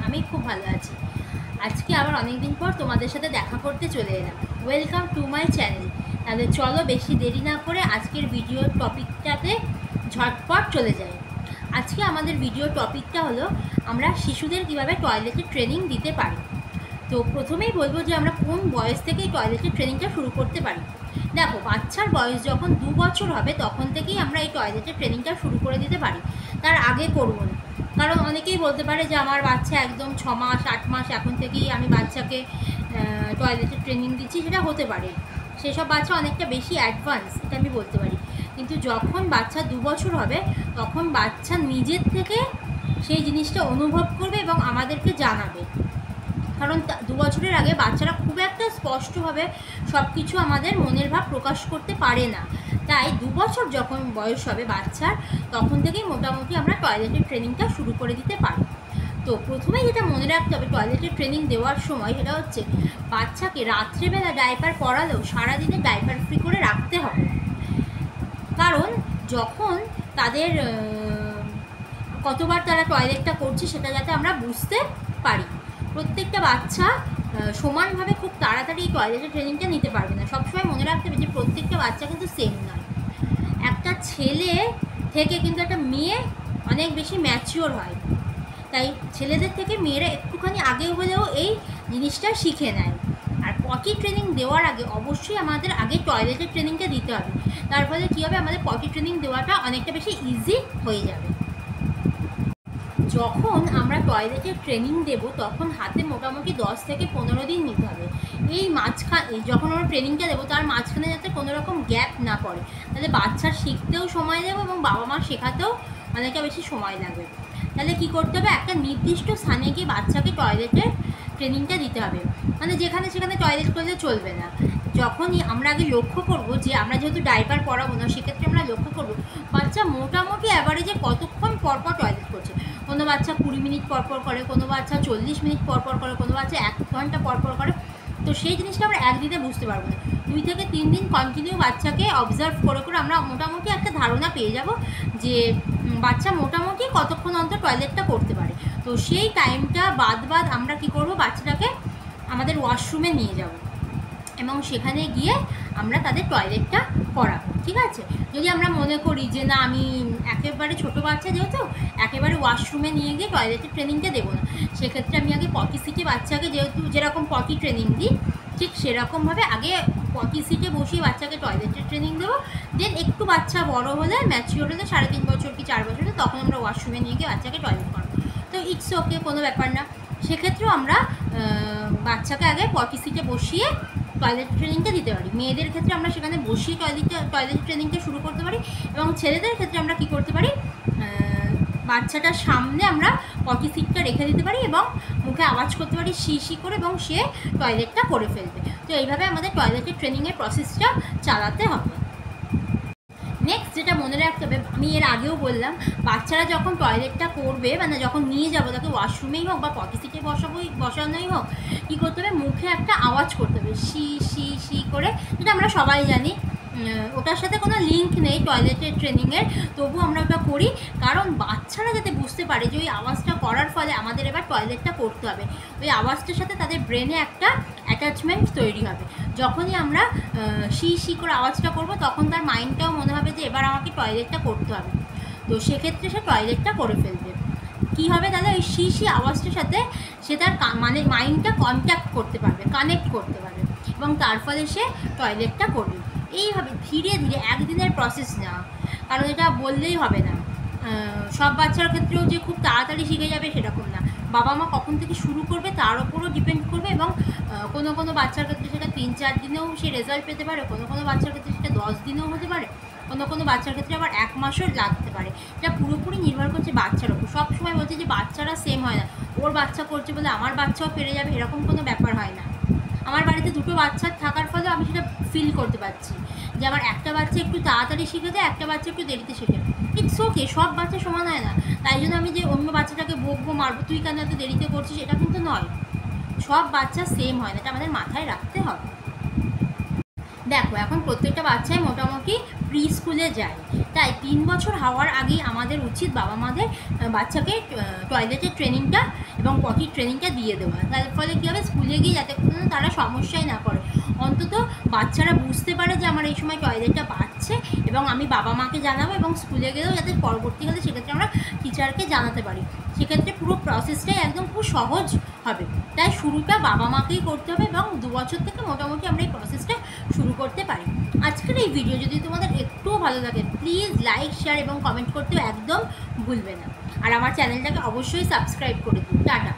আমি খুব ভালো আছি। আজকে আবার অনেকদিন পর তোমাদের সাথে দেখা করতে চলে এলাম। Welcome to my channel. তাহলে চলো বেশি দেরি না করে আজকের ভিডিও টপিকটাতে ঝটপট চলে যাই। আজকে আমাদের ভিডিও টপিকটা হলো আমরা শিশুদের কীভাবে টয়লেটে ট্রেনিং দিতে পারি। তো প্রথমেই বলবো যে আমরা কোন বয়স থেকে এই টয়লেটের ট্রেনিংটা শুরু করতে পারি। দেখো, বাচ্চার বয়স যখন 2 বছর হবে তখন থেকেই আমরা এই টয়লেটের ট্রেনিংটা শুরু করে দিতে পারি, তার আগে করবো না। কারণ অনেকেই বলতে পারে যে আমার বাচ্চা একদম 6 মাস 8 মাস এখন থেকেই আমি বাচ্চাকে টয়লেটের ট্রেনিং দিচ্ছি, সেটা হতে পারে। সেসব বাচ্চা অনেকটা বেশি অ্যাডভান্স, এটা আমি বলতে পারি। কিন্তু যখন বাচ্চা 2 বছর হবে তখন বাচ্চা নিজের থেকে সেই জিনিসটা অনুভব করবে এবং আমাদেরকে জানাবে। কারণ 2 বছরের আগে বাচ্চারা খুব একটা স্পষ্টভাবে সব কিছু আমাদের মনের ভাব প্রকাশ করতে পারে না। তাই 2 বছর যখন বয়স হবে বাচ্চার তখন থেকেই মোটামুটি আমরা টয়লেটের ট্রেনিংটা শুরু করে দিতে পারি। তো প্রথমেই যেটা মনে রাখতে হবে টয়লেটের ট্রেনিং দেওয়ার সময়, সেটা হচ্ছে বাচ্চাকে রাত্রেবেলা ডাইপার পরালেও সারাদিনে ডাইপার ফ্রি করে রাখতে হবে। কারণ যখন তাদের কতবার তারা টয়লেটটা করছে সেটা যাতে আমরা বুঝতে পারি। প্রত্যেকটা বাচ্চা সমানভাবে খুব তাড়াতাড়ি এই টয়লেটের ট্রেনিংটা নিতে পারবে না। সবসময় মনে রাখতে হবে যে প্রত্যেকটা বাচ্চা কিন্তু সেম নয়। একটা ছেলে থেকে কিন্তু একটা মেয়ে অনেক বেশি ম্যাচিওর হয়, তাই ছেলেদের থেকে মেয়েরা একটুখানি আগে হলেও এই জিনিসটা শিখে নেয়। আর পটি ট্রেনিং দেওয়ার আগে অবশ্যই আমাদের আগে টয়লেটের ট্রেনিংটা দিতে হবে। তার ফলে কী হবে, আমাদের পটি ট্রেনিং দেওয়াটা অনেকটা বেশি ইজি হয়ে যাবে। যখন আমরা টয়লেটের ট্রেনিং দেব তখন হাতে মোটামুটি 10 থেকে 15 দিন নিতে হবে। এই মাঝখানে যখন আমরা ট্রেনিংটা দেবো তার মাঝখানে যাতে কোনো রকম গ্যাপ না পড়ে, তাহলে বাচ্চার শিখতেও সময় দেবো এবং বাবা মা শেখাতেও অনেকটা বেশি সময় লাগবে। তাহলে কী করতে হবে, একটা নির্দিষ্ট স্থানে গিয়ে বাচ্চাকে টয়লেটের ট্রেনিংটা দিতে হবে। মানে যেখানে সেখানে টয়লেট করলে চলবে না। যখনই আমরা আগে লক্ষ্য করব যে আমরা যেহেতু ডাইপার পরাবো না, সেক্ষেত্রে আমরা লক্ষ্য করব বাচ্চা মোটামুটি অ্যাভারেজে কতক্ষণ পরপর টয়লেট করছে। কোনো বাচ্চা 20 মিনিট পরপর করে, কোনো বাচ্চা 40 মিনিট পরপর করে, কোনো বাচ্চা 1 ঘন্টা পরপর করে। তো সেই জিনিসটা আমরা একদিনে বুঝতে পারবো না। 2 থেকে 3 দিন কন্টিনিউ বাচ্চাকে অবজার্ভ করে করে আমরা মোটামুটি একটা ধারণা পেয়ে যাব যে বাচ্চা মোটামুটি কতক্ষণ অন্তর টয়লেটটা করতে পারে। তো সেই টাইমটা বাদ আমরা কি করব, বাচ্চাটাকে আমাদের ওয়াশরুমে নিয়ে যাব এবং সেখানে গিয়ে আমরা তাদের টয়লেটটা করাবো। ঠিক আছে? যদি আমরা মনে করি যে না, আমি একেবারে ছোটো বাচ্চা যেহেতু একেবারে ওয়াশরুমে নিয়ে গিয়ে টয়লেটের ট্রেনিংটা দেবো না, সেক্ষেত্রে আমি আগে পটি সিটে বাচ্চাকে যেরকম পটি ট্রেনিং দিই ঠিক সেরকমভাবে আগে পটি সিটে বসিয়ে বাচ্চাকে টয়লেটের ট্রেনিং দেবো। দেন একটু বাচ্চা বড় হলে, ম্যাচিওর হলে, 3.5 বছর কি 4 বছর হলে, তখন আমরা ওয়াশরুমে নিয়ে গিয়ে বাচ্চাকে টয়লেট করাবো। তো ইটস ওকে, কোনো ব্যাপার না। সেক্ষেত্রেও আমরা বাচ্চাকে আগে পটি সিটে বসিয়ে টয়লেট ট্রেনিংটা দিতে পারি। মেয়েদের ক্ষেত্রে আমরা সেখানে বসিয়ে টয়লেট ট্রেনিংটা শুরু করতে পারি এবং ছেলেদের ক্ষেত্রে আমরা কী করতে পারি, বাচ্চাটার সামনে আমরা পটি সিটটা রেখে দিতে পারি এবং মুখে আওয়াজ করতে পারি শি করে, এবং সে টয়লেটটা করে ফেলবে। তো এইভাবে আমাদের টয়লেটের ট্রেনিংয়ের প্রসেসটা চালাতে হবে। নেক্সট যেটা মনে রাখতে হবে, আমি এর আগেও বললাম, বাচ্চারা যখন টয়লেটটা করবে, মানে যখন নিয়ে যাবো তাকে ওয়াশরুমেই হোক বা পটি সিটে বসানোই হোক, কী করতে হবে, মুখে একটা আওয়াজ করতে হবে শি করে, যেটা আমরা সবাই জানি। ওটার সাথে কোনো লিঙ্ক নেই টয়লেটের ট্রেনিংয়ের, তবু আমরা ওটা করি কারণ বাচ্চারা যাতে বুঝতে পারে যে ওই আওয়াজটা করার ফলে আমাদের এবার টয়লেটটা করতে হবে। ওই আওয়াজটার সাথে তাদের ব্রেনে একটা অ্যাটাচমেন্ট তৈরি হবে। যখনই আমরা শি করে আওয়াজটা করব তখন তার মাইন্ডটাও মনে হবে যে এবার আমাকে টয়লেটটা করতে হবে। তো সেক্ষেত্রে সে টয়লেটটা করে ফেলবে। কী হবে, তাহলে ওই শি আওয়াজটার সাথে সে তার মানে মাইন্ডটা কানেক্ট করতে পারবে এবং তার ফলে সে টয়লেটটা করবে। এইভাবে ধীরে ধীরে, একদিনের প্রসেস না, কারণ এটা বললেই হবে না। সব বাচ্চার ক্ষেত্রেও যে খুব তাড়াতাড়ি শিখে যাবে সেরকম না। বাবা মা কখন থেকে শুরু করবে তার ওপরও ডিপেন্ড করবে এবং কোনো বাচ্চার ক্ষেত্রে সেটা 3-4 দিনেও সে রেজাল্ট পেতে পারে, কোনো বাচ্চার ক্ষেত্রে সেটা 10 দিনেও হতে পারে, কোনো বাচ্চার ক্ষেত্রে আবার 1 মাসও লাগতে পারে। এটা পুরোপুরি নির্ভর করছে বাচ্চার ওপর। সবসময় বলছে যে বাচ্চারা সেম হয় না, ওর বাচ্চা করছে বলে আমার বাচ্চাও পেরে যাবে, এরকম কোনো ব্যাপার হয় না। আমার বাড়িতে 2টো বাচ্চা থাকার ফলে আমি সেটা ফিল করতে পারছি যে আমার একটা বাচ্চা একটু তাড়াতাড়ি শিখে দেয়, একটা বাচ্চা একটু দেরিতে শেখে। ইটস ওকে, সব বাচ্চা সমান হয় না। তাই জন্য আমি যে অন্য বাচ্চাটাকে বকবো, মারবো, তুই কেন এত দেরিতে করছিস, এটা কিন্তু নয়। সব বাচ্চা সেম হয় না, এটা আমাদের মাথায় রাখতে হবে। দেখো এখন প্রত্যেকটা বাচ্চাই মোটামুটি প্রি স্কুলে যায়, তাই 3 বছর হওয়ার আগেই আমাদের উচিত বাবা মাদের বাচ্চাকে টয়লেটের ট্রেনিংটা এবং পটির ট্রেনিংটা দিয়ে দেওয়া। তার ফলে কী হবে, স্কুলে গিয়ে যাতে তারা সমস্যায় না পড়ে, অন্তত বাচ্চারা বুঝতে পারে যে আমার এই সময় টয়লেটটা বাড়ছে এবং আমি বাবা মাকে জানাবো, এবং স্কুলে গেলেও যাতে পরবর্তীকালে সেক্ষেত্রে আমরা টিচারকে জানাতে পারি। সেক্ষেত্রে পুরো প্রসেসটাই একদম খুব সহজ হবে। তাই শুরুটা বাবা মাকেই করতে হবে এবং 2 বছর থেকে মোটামুটি আমরা এই প্রসেসটা শুরু করতে পারি। আজকের এই ভিডিও যদি তোমাদের একটুও ভালো লাগে প্লিজ লাইক, শেয়ার এবং কমেন্ট করতেও একদম ভুলবে না। আর আমার চ্যানেলটাকে অবশ্যই সাবস্ক্রাইব করে দিন। টাটা।